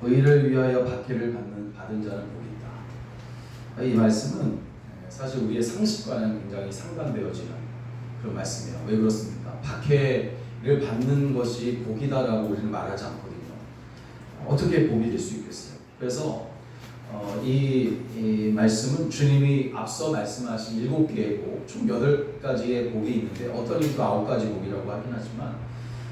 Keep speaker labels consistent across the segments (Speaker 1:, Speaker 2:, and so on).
Speaker 1: 의를 위하여 박해를 받은 자는 복이 있다. 이 말씀은 사실 우리의 상식과는 굉장히 상반되어지는 그런 말씀이에요. 왜 그렇습니까? 박해를 받는 것이 복이다라고 우리는 말하지 않거든요. 어떻게 복이 될 수 있겠어요? 그래서 이 말씀은 주님이 앞서 말씀하신 7개의 복, 총 8가지의 복이 있는데 어떤 이도 9가지 복이라고 하긴 하지만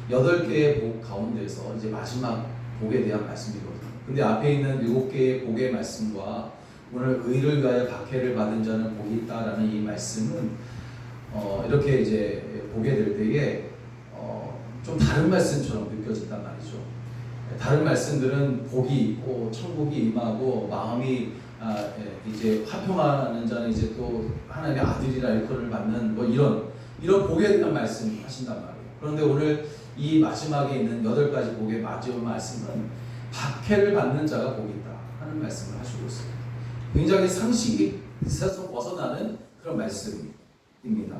Speaker 1: 8개의 복 가운데서 이제 마지막 복에 대한 말씀이거든요. 근데 앞에 있는 7개의 복의 말씀과 오늘 의를 위하여 박해를 받은 자는 복이 있다라는 이 말씀은 이렇게 이제 보게 될 때에 좀 다른 말씀처럼 느껴진단 말이죠. 다른 말씀들은 복이 있고 천국이 임하고 마음이 이제 화평하는 자는 이제 또 하나님의 아들이라 일컬음을 받는 뭐 이런 복에 대한 말씀 하신단 말이에요. 그런데 오늘 이 마지막에 있는 8가지 복의 마지막 말씀은 박해를 받는 자가 복이 있다 하는 말씀을 하시고 있습니다. 굉장히 상식에서 벗어나는 그런 말씀입니다.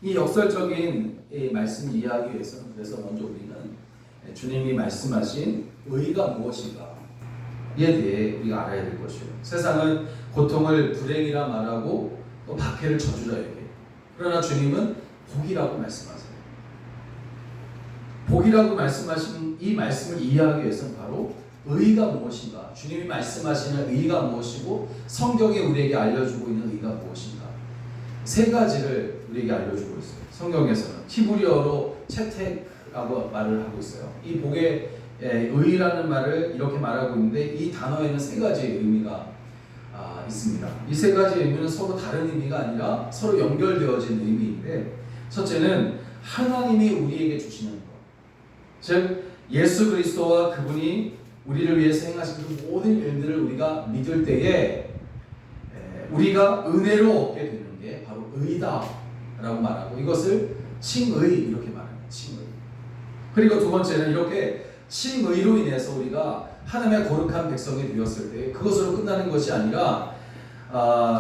Speaker 1: 이 역설적인 이 말씀 이해하기 위해서는 그래서 먼저 우리는 주님이 말씀하신 의가 무엇인가에 대해 우리가 알아야 될 것이에요. 세상은 고통을 불행이라 말하고 또 박해를 저주라 얘기해요. 그러나 주님은 복이라고 말씀하세요. 복이라고 말씀하신 이 말씀을 이해하기 위해서는 바로 의가 무엇인가, 주님이 말씀하시는 의가 무엇이고 성경에 우리에게 알려주고 있는 의가 무엇인가, 3가지를 우리에게 알려주고 있어요. 성경에서는 히브리어로 채택라고 말을 하고 있어요. 이 복의 의라는 말을 이렇게 말하고 있는데 이 단어에는 3가지의 의미가 있습니다. 이 3가지의 의미는 서로 다른 의미가 아니라 서로 연결되어진 의미인데, 첫째는 하나님이 우리에게 주시는 것, 즉 예수 그리스도와 그분이 우리를 위해서 행하신 그 모든 일들을 우리가 믿을 때에 우리가 은혜로 얻게 되는 게 바로 의다라고 말하고, 이것을 칭의 이렇게 말합니다. 칭의. 그리고 2번째는 이렇게 칭의로 인해서 우리가 하나님의 거룩한 백성이 되었을 때 그것으로 끝나는 것이 아니라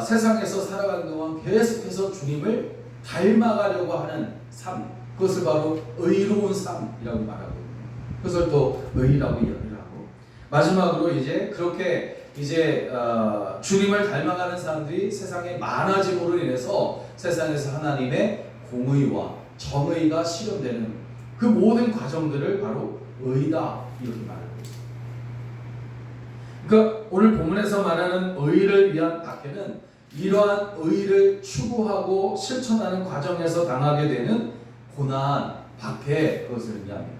Speaker 1: 세상에서 살아가는 동안 계속해서 주님을 닮아가려고 하는 삶, 그것을 바로 의로운 삶이라고 말하거든요. 그것을 또 의라고 이야기를 하고, 마지막으로 이제 그렇게 이제 주님을 닮아가는 사람들이 세상에 많아짐으로 인해서 세상에서 하나님의 공의와 정의가 실현되는 그 모든 과정들을 바로 의다 이렇게 말하고 있습니다. 그러니까 오늘 본문에서 말하는 의를 위한 박해는 이러한 의를 추구하고 실천하는 과정에서 당하게 되는 고난, 박해, 그것을 의미합니다.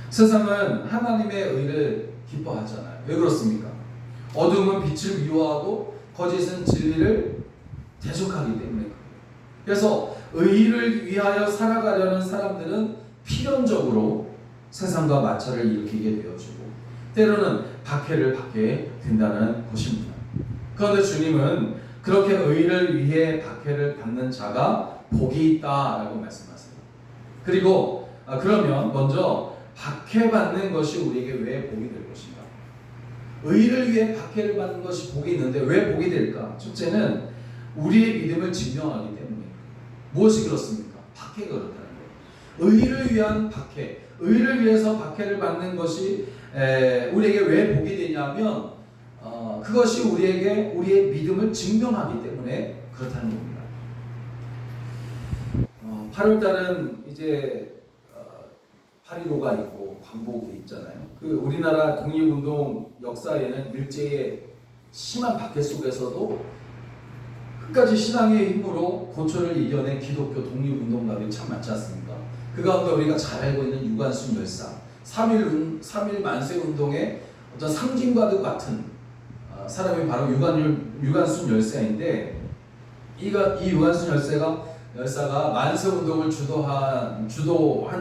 Speaker 1: 세상은 하나님의 의를 기뻐하잖아요. 왜 그렇습니까? 어둠은 빛을 미워하고 거짓은 진리를 대적하기 때문에. 그래서 의를 위하여 살아가려는 사람들은 필연적으로 세상과 마찰을 일으키게 되어지고 때로는 박해를 받게 된다는 것입니다. 그런데 주님은 그렇게 의를 위해 박해를 받는 자가 복이 있다라고 말씀하세요. 그리고 그러면 먼저 박해받는 것이 우리에게 왜 복이 될 것인가? 의를 위해 박해를 받는 것이 복이 있는데 왜 복이 될까? 첫째는 우리의 믿음을 증명하기 때문에. 무엇이 그렇습니까? 박해가 그렇다는 거예요. 의를 위한 박해, 의를 위해서 박해를 받는 것이 우리에게 왜 복이 되냐면 그것이 우리에게 우리의 믿음을 증명하기 때문에 그렇다는 겁니다. 8월달은 이제 8.15가 있고 광복이 있잖아요. 그 우리나라 독립운동 역사에는 일제의 심한 박해 속에서도 끝까지 신앙의 힘으로 고초를 이겨낸 기독교 독립운동가들이 참 많지 않습니까? 그 가운데 우리가 잘 알고 있는 유관순 열사, 3.1 만세운동의 어떤 상징과도 같은 사람이 바로 유관순 열사인데, 이 유관순 열사가 만세운동을 주도한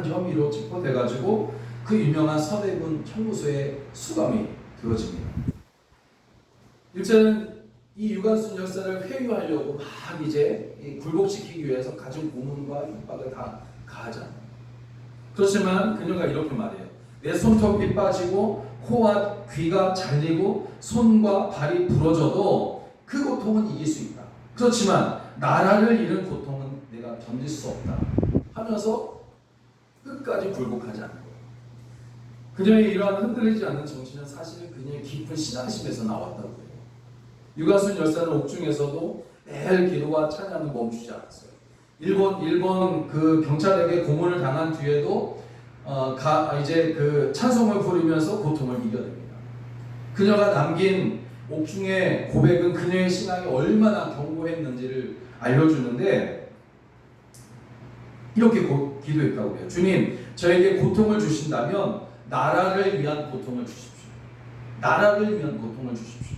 Speaker 1: 혐의로 체포돼가지고 그 유명한 서대문 형무소에 수감이 되어집니다. 일제는 이 유관순 열사를 회유하려고 막 이제 굴복시키기 위해서 가진 고문과 협박을 다 가하잖아요. 그렇지만 그녀가 이렇게 말해요. 내 손톱이 빠지고 코와 귀가 잘리고 손과 발이 부러져도 그 고통은 이길 수 있다. 그렇지만 나라를 잃은 고통은 내가 견딜 수 없다 하면서 끝까지 굴복하지 않는 거예요. 그녀의 이러한 흔들리지 않는 정신은 사실은 그녀의 깊은 신앙심에서 나왔다고 해요. 유가순 열사는 옥중에서도 매일 기도와 찬양을 멈추지 않았어요. 일본 그 경찰에게 고문을 당한 뒤에도 이제 그 찬송을 부르면서 고통을 이겨냅니다. 그녀가 남긴 옥중의 고백은 그녀의 신앙이 얼마나 견고했는지를 알려주는데 이렇게 기도했다고 해요. 주님, 저에게 고통을 주신다면 나라를 위한 고통을 주십시오. 나라를 위한 고통을 주십시오.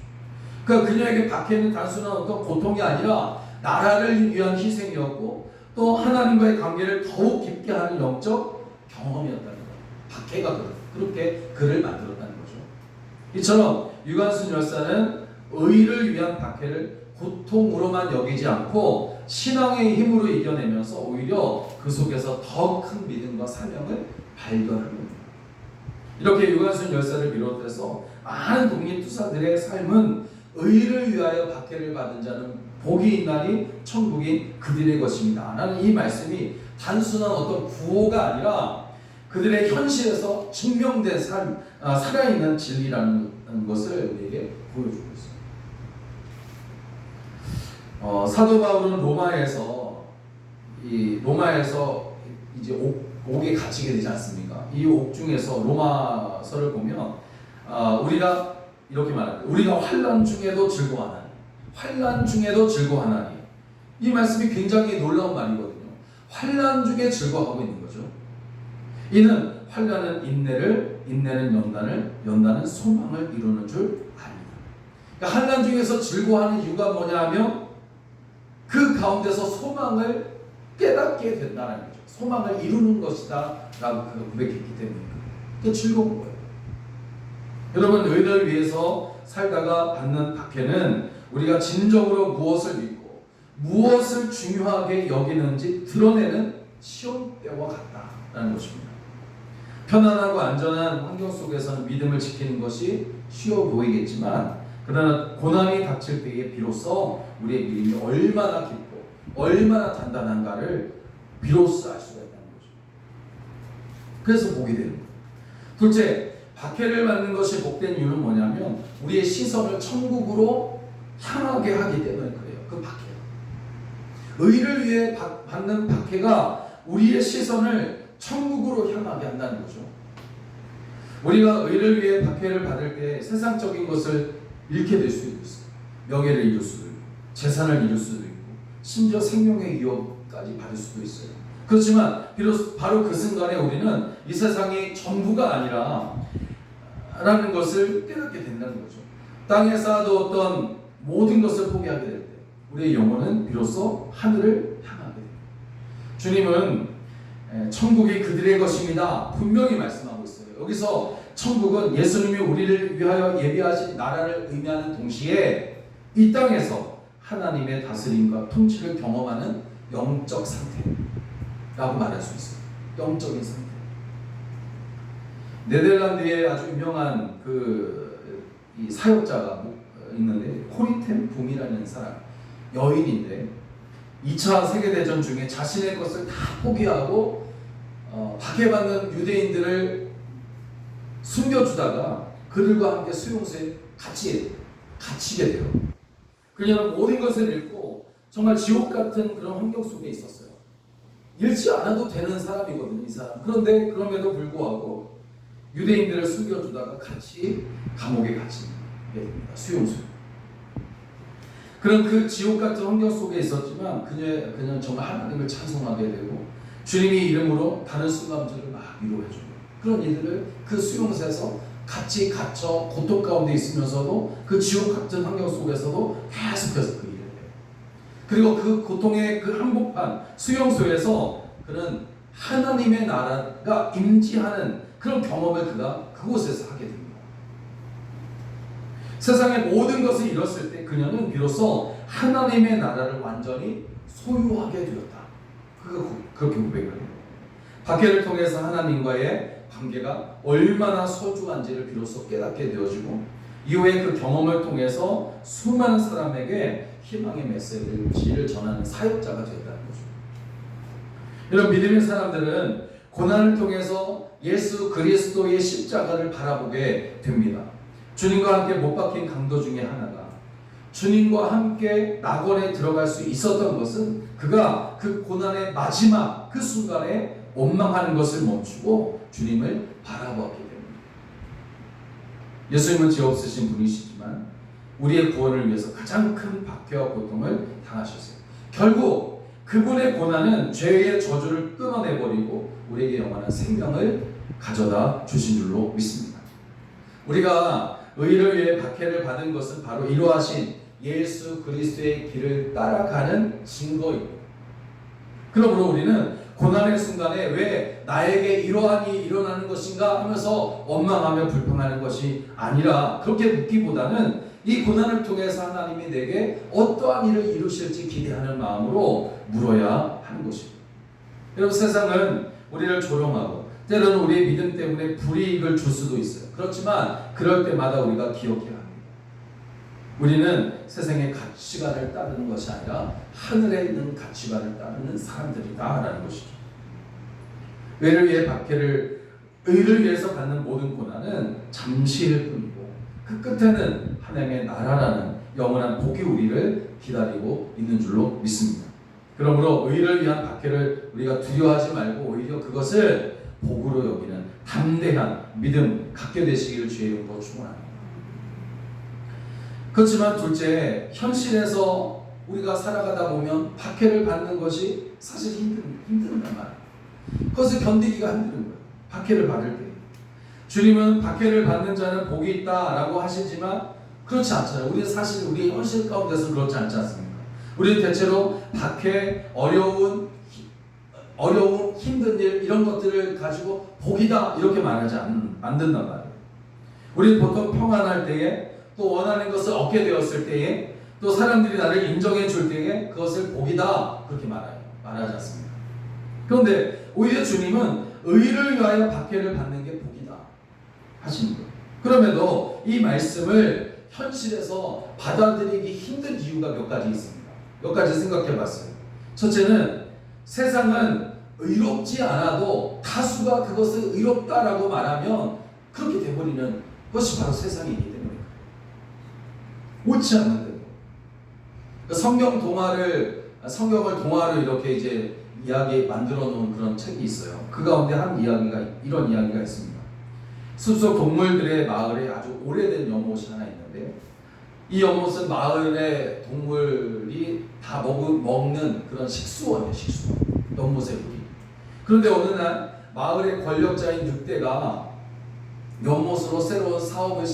Speaker 1: 그러니까 그녀에게 박해는 단순한 어떤 고통이 아니라 나라를 위한 희생이었고 또 하나님과의 관계를 더욱 깊게 하는 영적 경험이었다는 거예요. 박해가 그렇게 그를 만들었다는 거죠. 이처럼 유관순 열사는 의를 위한 박해를 고통으로만 여기지 않고 신앙의 힘으로 이겨내면서 오히려 그 속에서 더 큰 믿음과 사명을 발견합니다. 이렇게 유관순 열사를 비롯해서 많은 독립투사들의 삶은 의를 위하여 박해를 받은 자는 복이 있나니 천국이 그들의 것입니다 라는 이 말씀이 단순한 어떤 구호가 아니라 그들의 현실에서 증명된 삶, 살아있는 진리라는 것을 우리에게 보여주고 있습니다. 사도 바울은 로마에서 이제 옥에 갇히게 되지 않습니까? 이 옥 중에서 로마서를 보면 우리가 이렇게 말합니다. 우리가 환난 중에도 즐거워하나니, 환난 중에도 즐거워하나니. 이 말씀이 굉장히 놀라운 말이거든요. 환난 중에 즐거워하고 있는 거죠. 이는 환난은 인내를, 인내는 연단을, 연단은 소망을 이루는 줄 압니다. 그러니까 환난 중에서 즐거워하는 이유가 뭐냐 하면 그 가운데서 소망을 깨닫게 된다는 거죠. 소망을 이루는 것이다 라고 그가 고백했기 때문입니다. 그게 즐거운 거예요. 여러분, 의를 위해서 살다가 받는 박해는 우리가 진정으로 무엇을 믿고 무엇을 중요하게 여기는지 드러내는 시험대와 같다라는 것입니다. 편안하고 안전한 환경 속에서는 믿음을 지키는 것이 쉬워 보이겠지만 그러나 고난이 닥칠 때에 비로소 우리의 믿음이 얼마나 깊고 얼마나 단단한가를 비로소 알 수가 있다는 거죠. 그래서 복이 되는 거예요. 둘째, 박해를 받는 것이 복된 이유는 뭐냐면 우리의 시선을 천국으로 향하게 하기 때문에 그래요. 그 박해가. 의를 위해 받는 박해가 우리의 시선을 천국으로 향하게 한다는 거죠. 우리가 의를 위해 박해를 받을 때 세상적인 것을 잃게 될 수도 있어요. 명예를 잃을 수도 있고 재산을 잃을 수도 있고 심지어 생명의 위협까지 받을 수도 있어요. 그렇지만 비로소 바로 그 순간에 우리는 이 세상이 전부가 아니라 라는 것을 깨닫게 된다는 거죠. 땅에 쌓아두었던 모든 것을 포기하게 될 때 우리의 영혼은 비로소 하늘을 향하게 됩니다. 주님은 천국이 그들의 것입니다 분명히 말씀하고 있어요. 여기서 천국은 예수님이 우리를 위하여 예비하신 나라를 의미하는 동시에 이 땅에서 하나님의 다스림과 통치를 경험하는 영적 상태라고 말할 수 있어요. 영적인 상태. 네덜란드에 아주 유명한 이 사역자가 있는데 코리텐 붐이라는 사람, 여인인데 2차 세계대전 중에 자신의 것을 다 포기하고 박해받는 유대인들을 숨겨주다가 그들과 함께 수용소에 갇히게 돼요. 그녀는 모든 것을 잃고 정말 지옥 같은 그런 환경 속에 있었어요. 잃지 않아도 되는 사람이거든요, 이 사람. 그런데 그럼에도 불구하고 유대인들을 숨겨주다가 같이 감옥에 갇히게 됩니다. 수용소. 그런 그 지옥 같은 환경 속에 있었지만 그녀는 정말 하나님을 찬송하게 되고 주님의 이름으로 다른 순감들을 막 위로해주고 그런 일들을 그 수용소에서 같이 갇혀 고통 가운데 있으면서도 그 지옥 같은 환경 속에서도 계속해서 그 일을 해요. 그리고 그 고통의 그 한복판 수용소에서 그는 하나님의 나라가 임재하는 그런 경험을 그가 그곳에서 하게 됩니다. 세상의 모든 것을 잃었을 때 그녀는 비로소 하나님의 나라를 완전히 소유하게 되었다. 그렇게 고백을 해요. 박해를 통해서 하나님과의 관계가 얼마나 소중한지를 비로소 깨닫게 되어지고 이후에 그 경험을 통해서 수많은 사람에게 희망의 메시지를 전하는 사역자가 되었다는 거죠. 이런 믿음의 사람들은 고난을 통해서 예수 그리스도의 십자가를 바라보게 됩니다. 주님과 함께 못 박힌 강도 중에 하나가 주님과 함께 낙원에 들어갈 수 있었던 것은 그가 그 고난의 마지막 그 순간에 원망하는 것을 멈추고 주님을 바라보았기 때문입니다. 예수님은 죄 없으신 분이시지만 우리의 구원을 위해서 가장 큰 박해와 고통을 당하셨어요. 결국 그분의 고난은 죄의 저주를 끊어내버리고 우리에게 영원한 생명을 가져다 주신 줄로 믿습니다. 우리가 의를 위해 박해를 받은 것은 바로 이러하신 예수 그리스도의 길을 따라가는 증거입니다. 그러므로 우리는 고난의 순간에 왜 나에게 이러한 일이 일어나는 것인가 하면서 원망하며 불평하는 것이 아니라 그렇게 묻기보다는 이 고난을 통해서 하나님이 내게 어떠한 일을 이루실지 기대하는 마음으로 물어야 하는 것입니다. 여러분, 세상은 우리를 조롱하고 때로는 우리의 믿음 때문에 불이익을 줄 수도 있어요. 그렇지만 그럴 때마다 우리가 기억해야 합니다. 우리는 세상의 가치관을 따르는 것이 아니라 하늘에 있는 가치관을 따르는 사람들이다라는 것이죠. 의를 위해서 받는 모든 고난은 잠시일 뿐이고 그 끝에는 하나님의 나라라는 영원한 복이 우리를 기다리고 있는 줄로 믿습니다. 그러므로 의를 위한 박해를 우리가 두려워하지 말고 오히려 그것을 복으로 여기는 담대한 믿음 갖게 되시기를 주의 이름으로 축원합니다. 그렇지만 둘째, 현실에서 우리가 살아가다 보면 박해를 받는 것이 사실 힘든 말이에요. 그것을 견디기가 힘든 거예요. 박해를 받을 때. 주님은 박해를 받는 자는 복이 있다라고 하시지만 그렇지 않잖아요. 우리는 사실 우리 현실 가운데서 그렇지 않지 않습니까? 우리는 대체로 박해, 어려운, 힘든 일 이런 것들을 가지고 복이다 이렇게 말하지 않는단 말이에요. 우리는 보통 평안할 때에 또 원하는 것을 얻게 되었을 때에 또 사람들이 나를 인정해 줄 때에 그것을 복이다 그렇게 말하지 않습니다. 그런데 오히려 주님은 의를 위하여 박해를 받는 게 복이다 하시는 거예요. 그럼에도 이 말씀을 현실에서 받아들이기 힘든 이유가 몇 가지 있습니다. 몇 가지 생각해 봤어요. 첫째는 세상은 의롭지 않아도 다수가 그것을 의롭다라고 말하면 그렇게 돼버리는 것이 바로 세상이기 때문에 옳지 않는데도 성경을 동화로 이렇게 이제 이야기 만들어 놓은 그런 책이 있어요. 그 가운데 이런 이야기가 있습니다. 숲속 동물들의 마을에 아주 오래된 연못이 하나 있는데 이 연못은 마을의 동물이 다 먹는 그런 식수원이에요. 식수원. 연못의 물이. 그런데 어느 날 마을의 권력자인 늑대가 연못으로 새로운 사업을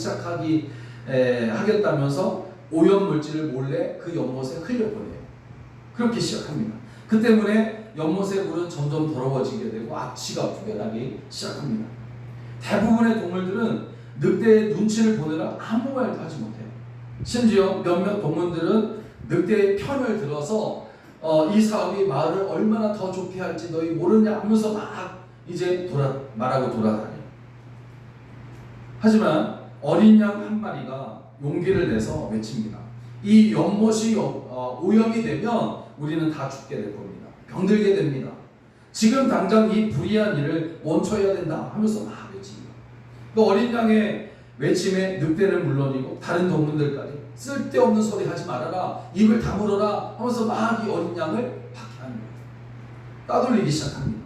Speaker 1: 하겠다면서 오염물질을 몰래 그 연못에 흘려보내요. 그렇게 시작합니다. 그 때문에 연못의 물은 점점 더러워지게 되고 악취가 풍겨나기 시작합니다. 대부분의 동물들은 늑대의 눈치를 보느라 아무 말도 하지 못해요. 심지어 몇몇 동물들은 늑대의 편을 들어서 이 사업이 마을을 얼마나 더 좋게 할지 너희 모르냐 하면서 막 이제 말하고 돌아다녀요. 하지만 어린 양 한 마리가 용기를 내서 외칩니다. 이 연못이 오염이 되면 우리는 다 죽게 될 겁니다. 병들게 됩니다. 지금 당장 이 불의한 일을 멈춰야 된다 하면서 막 외칩니다. 그 어린 양의 외침에 늑대는 물론이고 다른 동물들까지 쓸데없는 소리 하지 말아라, 입을 다물어라 하면서 막 이 어린 양을 박해합니다. 따돌리기 시작합니다.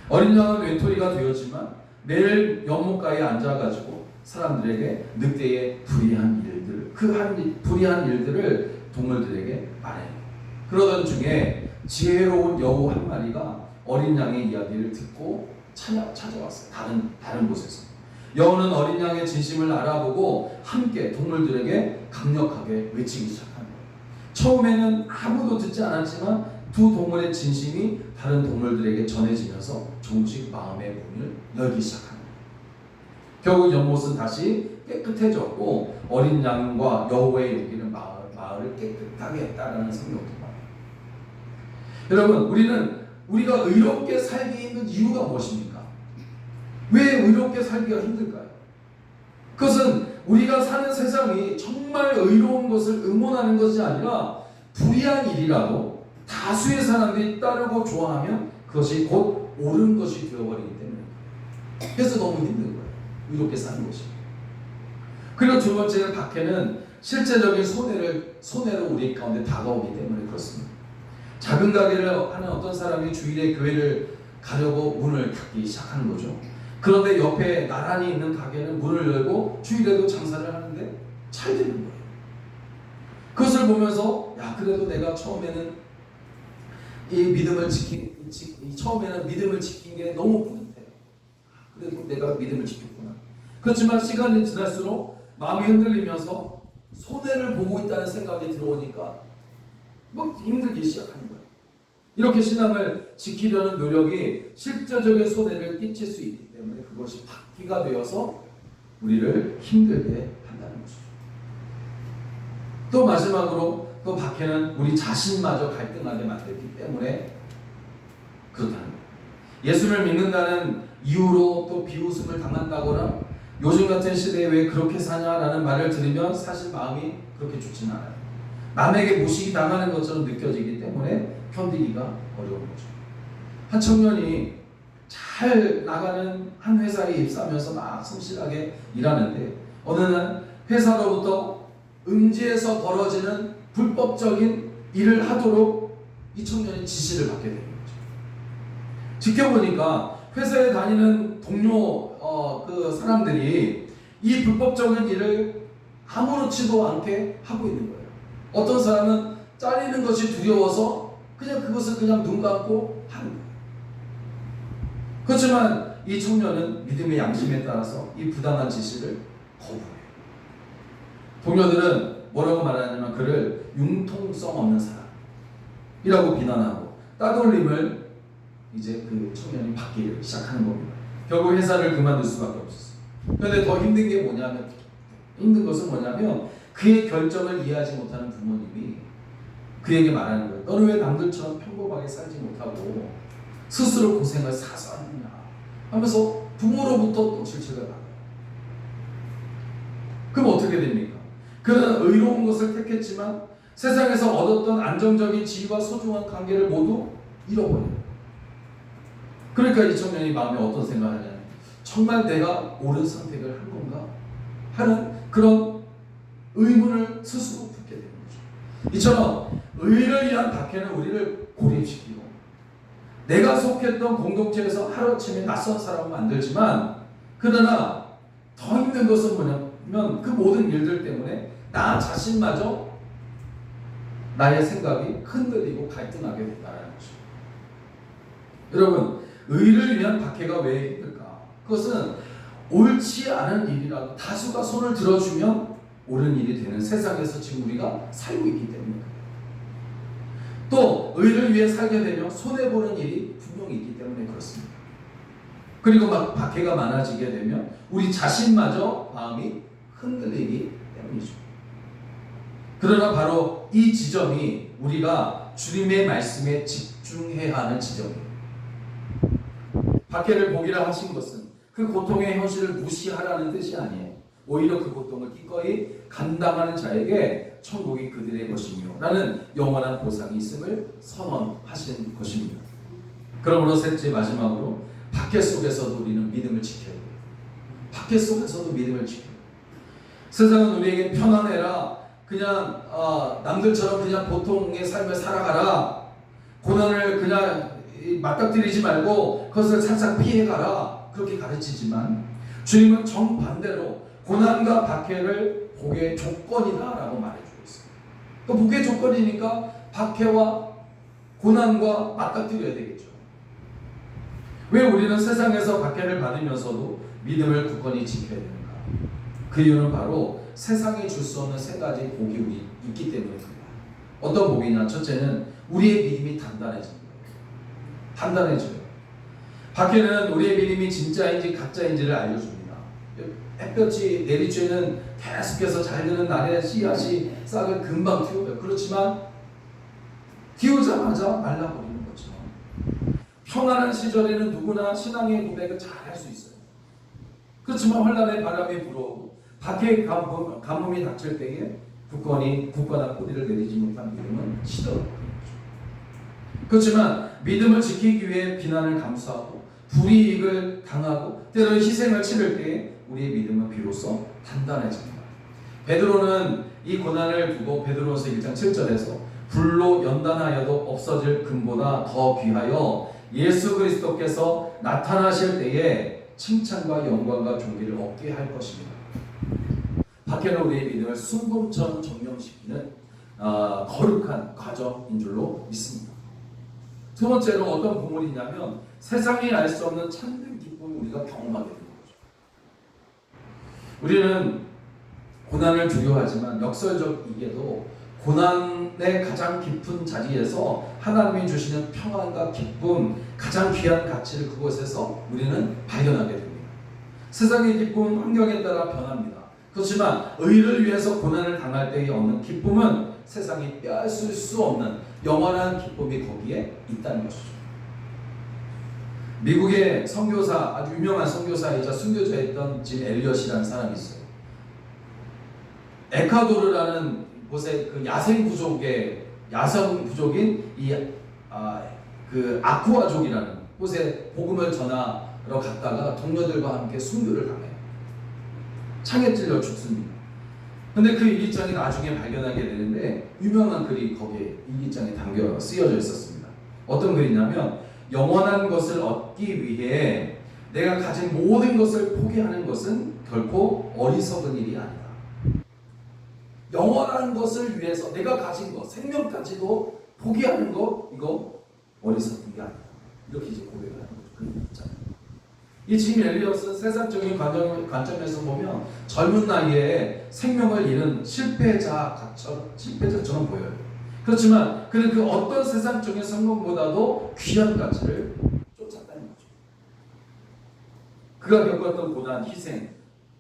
Speaker 1: 어린 양은 외톨이가 되었지만 매일 연못가에 앉아가지고 사람들에게 늑대의 불의한 일들, 불의한 일들을 동물들에게 말해요. 그러던 중에 지혜로운 여우 한 마리가 어린 양의 이야기를 듣고 찾아왔어요. 다른 곳에서. 여우는 어린 양의 진심을 알아보고 함께 동물들에게 강력하게 외치기 시작합니다. 처음에는 아무도 듣지 않았지만 두 동물의 진심이 다른 동물들에게 전해지면서 조금씩 마음의 문을 열기 시작합니다. 결국 연못은 다시 깨끗해졌고 어린 양과 여우의 용기는 마을을 깨끗하게 했다라는 성경입니다. 여러분, 우리가 의롭게 살기 힘든 이유가 무엇입니까? 왜 의롭게 살기가 힘들까요? 그것은 우리가 사는 세상이 정말 의로운 것을 응원하는 것이 아니라 불의한 일이라도 다수의 사람들이 따르고 좋아하면 그것이 곧 옳은 것이 되어버리기 때문입니다. 그래서 너무 힘든 거예요. 의롭게 사는 것이. 그리고 두 번째는 박해는 실제적인 손해로 우리 가운데 다가오기 때문에 그렇습니다. 작은 가게를 하는 어떤 사람이 주일에 교회를 가려고 문을 닫기 시작하는 거죠. 그런데 옆에 나란히 있는 가게는 문을 열고 주일에도 장사를 하는데 잘 되는 거예요. 그것을 보면서 야, 그래도 내가 처음에는 믿음을 지킨 게 너무 뿌듯해. 그래도 내가 믿음을 지켰구나. 그렇지만 시간이 지날수록 마음이 흔들리면서 손해를 보고 있다는 생각이 들어오니까 막 힘들기 시작하는 거예요. 이렇게 신앙을 지키려는 노력이 실제적인 손해를 끼칠 수 있기 때문에 그것이 박기가 되어서 우리를 힘들게 한다는 것이죠. 또 마지막으로 또 박해는 우리 자신마저 갈등하게 만들기 때문에 그렇다는 거예요. 예수를 믿는다는 이유로 또 비웃음을 당한다거나 요즘 같은 시대에 왜 그렇게 사냐라는 말을 들으면 사실 마음이 그렇게 좋지는 않아요. 남에게 무시기 당하는 것처럼 느껴지기 때문에 견디기가 어려운 거죠. 한 청년이 잘 나가는 한 회사에 입사하면서 막 성실하게 일하는데 어느 날 회사로부터 음지에서 벌어지는 불법적인 일을 하도록 이 청년이 지시를 받게 되는 거죠. 지켜보니까 회사에 다니는 동료 그 사람들이 이 불법적인 일을 아무렇지도 않게 하고 있는 거예요. 어떤 사람은 잘리는 것이 두려워서 그냥 그것을 그냥 눈 감고 하는 거예요. 그렇지만 이 청년은 믿음의 양심에 따라서 이 부당한 지시를 거부해요. 동료들은 뭐라고 말하냐면 그를 융통성 없는 사람이라고 비난하고 따돌림을 이제 그 청년이 받기를 시작하는 겁니다. 결국 회사를 그만둘 수밖에 없었어요. 그런데 더 힘든 게 뭐냐면, 힘든 것은 뭐냐면 그의 결정을 이해하지 못하는 부모님이 그에게 말하는 거예요. 너는 왜 남들처럼 평범하게 살지 못하고 스스로 고생을 사서 하느냐 하면서 부모로부터 또 질책을 받아요. 그럼 어떻게 됩니까? 그는 의로운 것을 택했지만 세상에서 얻었던 안정적인 지위와 소중한 관계를 모두 잃어버려요. 그러니까 이 청년이 마음에 어떤 생각을 하냐면 정말 내가 옳은 선택을 한 건가? 하는 그런 의문을 스스로 품게 되는 거죠. 이처럼 의를 위한 박해는 우리를 고립시키고 내가 속했던 공동체에서 하루아침에 낯선 사람을 만들지만 그러나 더 힘든 것은 뭐냐면 그 모든 일들 때문에 나 자신마저 나의 생각이 흔들리고 갈등하게 된다는 거죠. 여러분, 의를 위한 박해가 왜 힘들까? 그것은 옳지 않은 일이라도 다수가 손을 들어주면 옳은 일이 되는 세상에서 지금 우리가 살고 있기 때문에 그래요. 또 의를 위해 살게 되면 손해보는 일이 분명히 있기 때문에 그렇습니다. 그리고 막 박해가 많아지게 되면 우리 자신마저 마음이 흔들리기 때문이죠. 그러나 바로 이 지점이 우리가 주님의 말씀에 집중해야 하는 지점이에요. 박해를 보기라 하신 것은 그 고통의 현실을 무시하라는 뜻이 아니에요. 오히려 그 고통을 기꺼이 감당하는 자에게 천국이 그들의 것이며 라는 영원한 보상이 있음을 선언하신 것입니다. 그러므로 셋째 마지막으로 박해 속에서도 우리는 믿음을 지켜야 돼요. 박해 속에서도 믿음을 지켜야 돼요. 세상은 우리에게 편안해라, 그냥 남들처럼 그냥 보통의 삶을 살아가라, 고난을 그냥 맞닥뜨리지 말고 그것을 살짝 피해가라, 그렇게 가르치지만 주님은 정반대로 고난과 박해를 복의 조건이다라고 말해주고 있습니다. 그 복의 조건이니까 박해와 고난과 맞닥뜨려야 되겠죠. 왜 우리는 세상에서 박해를 받으면서도 믿음을 굳건히 지켜야 되는가? 그 이유는 바로 세상에 줄 수 없는 세 가지 복이 우리 있기 때문입니다. 어떤 복이냐? 첫째는 우리의 믿음이 단단해집니다. 단단해져요. 박해는 우리의 믿음이 진짜인지 가짜인지를 알려줍니다. 햇볕이 내리쬐는 계속해서 잘 드는 날에 씨앗이 싹을 금방 틔워요. 그렇지만 틔우자마자 말라버리는 거죠. 평안한 시절에는 누구나 신앙의 고백을 잘 할 수 있어요. 그렇지만 환난의 바람이 불어오고 박해의 가뭄이 닥칠 때에 굳건한 꼬리를 내리지 못한 믿음은 시들어버리는 거죠. 그렇지만 믿음을 지키기 위해 비난을 감수하고 불이익을 당하고 때로는 희생을 치를 때에 우리의 믿음은 비로소 단단해집니다. 베드로는 이 고난을 두고 베드로서 1장 7절에서 불로 연단하여도 없어질 금보다 더 귀하여 예수 그리스도께서 나타나실 때에 칭찬과 영광과 존귀를 얻게 할 것입니다. 박해는 우리의 믿음을 순금처럼 정령시키는 거룩한 과정인 줄로 믿습니다. 두 번째로 어떤 보물이 있냐면 세상이 알 수 없는 참된 기쁨을 우리가 경험하게 되는 거죠. 우리는 고난을 두려워하지만 역설적이게도 고난의 가장 깊은 자리에서 하나님이 주시는 평안과 기쁨, 가장 귀한 가치를 그곳에서 우리는 발견하게 됩니다. 세상의 기쁨은 환경에 따라 변합니다. 그렇지만 의를 위해서 고난을 당할 때에 얻는 기쁨은 세상이 빼앗을 수 없는 영원한 기쁨이 거기에 있다는 것이죠. 미국의 선교사, 아주 유명한 선교사이자 순교자였던 짐 엘리엇이라는 사람이 있어요. 에콰도르라는 곳에 그 야생 부족인 그 아쿠아족이라는 곳에 복음을 전하러 갔다가 동료들과 함께 순교를 당해요. 창에 찔려 죽습니다. 근데 그 일기장이 나중에 발견하게 되는데 유명한 글이 거기에 일기장에 쓰여져 있었습니다. 어떤 글이냐면 영원한 것을 얻기 위해 내가 가진 모든 것을 포기하는 것은 결코 어리석은 일이 아니다. 영원한 것을 위해서 내가 가진 것, 생명까지도 포기하는 거, 이거 어리석은 게 아니다. 이렇게 이제 고백을 하는 거죠. 이 짐 엘리엇은 세상적인 관점에서 보면 젊은 나이에 생명을 잃은 실패자처럼 보여요. 그렇지만 그는 그 어떤 세상적인 성공보다도 귀한 가치를 쫓았다는 거죠. 그가 겪었던 고난, 희생,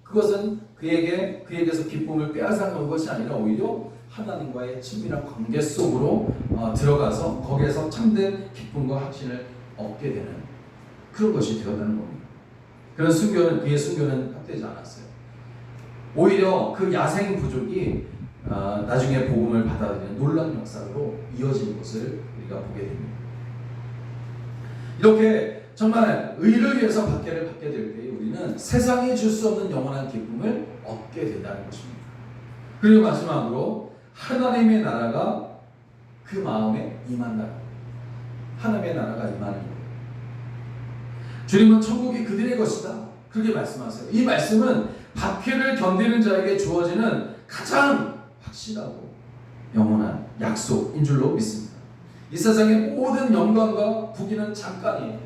Speaker 1: 그것은 그에게서 기쁨을 빼앗아간 것이 아니라 오히려 하나님과의 친밀한 관계 속으로 들어가서 거기에서 참된 기쁨과 확신을 얻게 되는 그런 것이 되었다는 겁니다. 그런 그의 순교는 헛되지 않았어요. 오히려 그 야생 부족이 나중에 복음을 받아들이는 놀라운 역사로 이어진 것을 우리가 보게 됩니다. 이렇게 정말 의를 위해서 박해를 받게 될 때에 우리는 세상이 줄 수 없는 영원한 기쁨을 얻게 된다는 것입니다. 그리고 마지막으로 하나님의 나라가 그 마음에 임한다. 하나님의 나라가 임하는 거예요. 주님은 천국이 그들의 것이다. 그렇게 말씀하세요. 이 말씀은 박해를 견디는 자에게 주어지는 가장 확실하고 영원한 약속인 줄로 믿습니다. 이 세상의 모든 영광과 부귀는 잠깐이에요.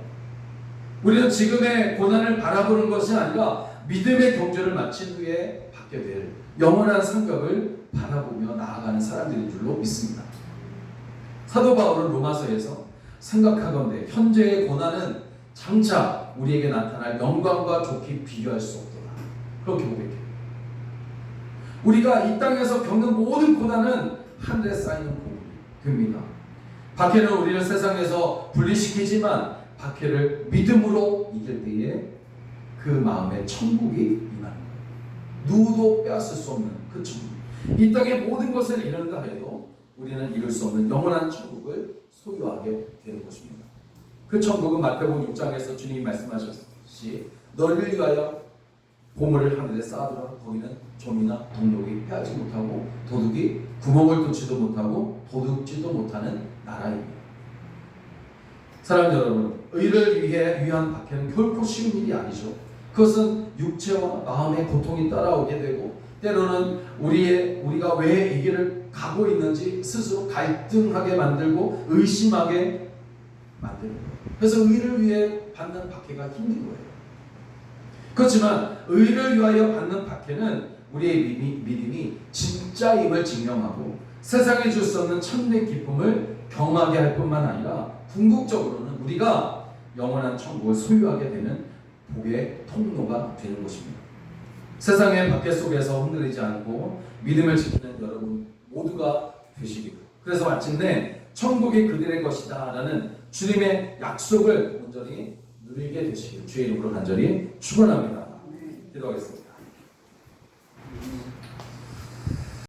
Speaker 1: 우리는 지금의 고난을 바라보는 것이 아니라 믿음의 경주를 마친 후에 받게 될 영원한 상급을 바라보며 나아가는 사람들인 줄로 믿습니다. 사도 바울은 로마서에서 생각하건대 현재의 고난은 장차 우리에게 나타날 영광과 좋게 비교할 수 없도다. 그렇게 고백해요. 우리가 이 땅에서 겪는 모든 고난은 하늘에 쌓이는 복입니다. 박해는 우리를 세상에서 분리시키지만 박해를 믿음으로 이길 때에 그 마음에 천국이 임하는 거예요. 누구도 빼앗을 수 없는 그 천국. 이 땅의 모든 것을 잃는다 해도 우리는 잃을 수 없는 영원한 천국을 소유하게 되는 것입니다. 그 천국은 마태복음 6장에서 주님이 말씀하셨듯이 너희를 위하여 보물을 하늘에 쌓아두라. 거기는 좀이나 동독이 패하지 못하고 도둑이 구멍을 뚫지도 못하고 도둑질도 못하는 나라입니다. 사랑하는 여러분, 의를 위한 박해는 결코 쉬운 일이 아니죠. 그것은 육체와 마음의 고통이 따라오게 되고 때로는 우리가 왜 이 길을 가고 있는지 스스로 갈등하게 만들고 의심하게 만들고 그래서 의를 위해 받는 박해가 힘든 거예요. 그렇지만 의를 위하여 받는 박해는 우리의 믿음이 진짜임을 증명하고 세상에 줄 수 없는 참된 기쁨을 경험하게 할 뿐만 아니라 궁극적으로는 우리가 영원한 천국을 소유하게 되는 복의 통로가 되는 것입니다. 세상의 박해 속에서 흔들리지 않고 믿음을 지키는 여러분 모두가 되시기를. 그래서 마침내 천국이 그들의 것이다 라는 주님의 약속을 온전히 누리게 되시길 주의 이름으로 간절히 축원합니다. 기도하겠습니다.